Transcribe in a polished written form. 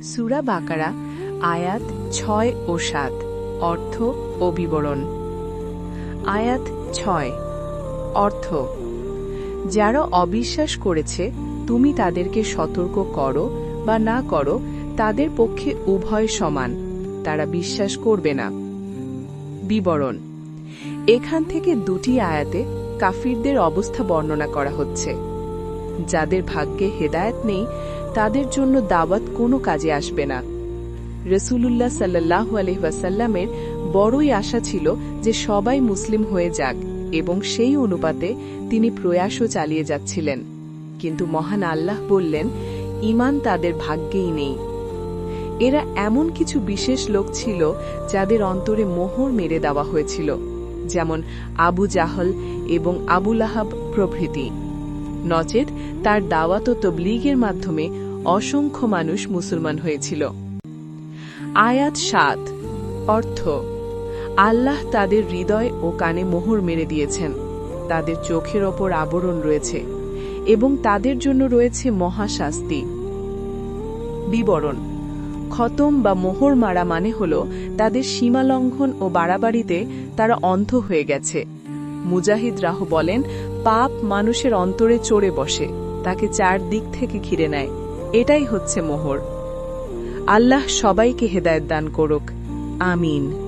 সূরা বাকারা আয়াত ৬ ও ৭। অর্থ ও বিবরণ। আয়াত ৬। অর্থ: যারা অবিশ্বাস করেছে তুমি তাদেরকে সতর্ক করো বা না করো, তাদের পক্ষে উভয় সমান, তারা বিশ্বাস করবে না। বিবরণ: এখান থেকে দুটি আয়াতে কাফিরদের অবস্থা বর্ণনা করা হচ্ছে। যাদের ভাগ্যে হেদায়েত নেই তাদের জন্য দাওয়াত কোনো কাজে আসবে না। রাসূলুল্লাহ সাল্লাল্লাহু আলাইহি ওয়াসাল্লামের বড়ই আশা ছিল যে সবাই মুসলিম হয়ে যাক, এবং সেই অনুপাতে তিনি প্রয়াসও চালিয়ে যাচ্ছিলেন। কিন্তু মহান আল্লাহ বললেন, ঈমান তাদের ভাগ্যেই নেই। এরা এমন কিছু বিশেষ লোক ছিল যাদের অন্তরে মোহর মেরে দেওয়া হয়েছিল, যেমন আবু জাহল এবং আবু লাহাব প্রভৃতি। নচেত তার দাওয়াত ও তবলীগের মাধ্যমে অসংখ্য মানুষ মুসলমান হয়েছিল। আয়াত ৭। অর্থ: আল্লাহ তাদের হৃদয় ও কানে মোহর মেরে দিয়েছেন, তাদের চোখের ওপর আবরণ রয়েছে এবং তাদের জন্য রয়েছে মহাশাস্তি। বিবরণ: খতম বা মোহর মারা মানে হল তাদের সীমালঙ্ঘন ও বাড়াবাড়িতে তারা অন্ধ হয়ে গেছে। মুজাহিদ রাহ বলেন, পাপ মানুষের অন্তরে চড়ে বসে, তাকে চারদিক থেকে ঘিরে নেয়। এটাই হচ্ছে মোহর। আল্লাহ সবাইকে হেদায়েত দান করুক। আমিন।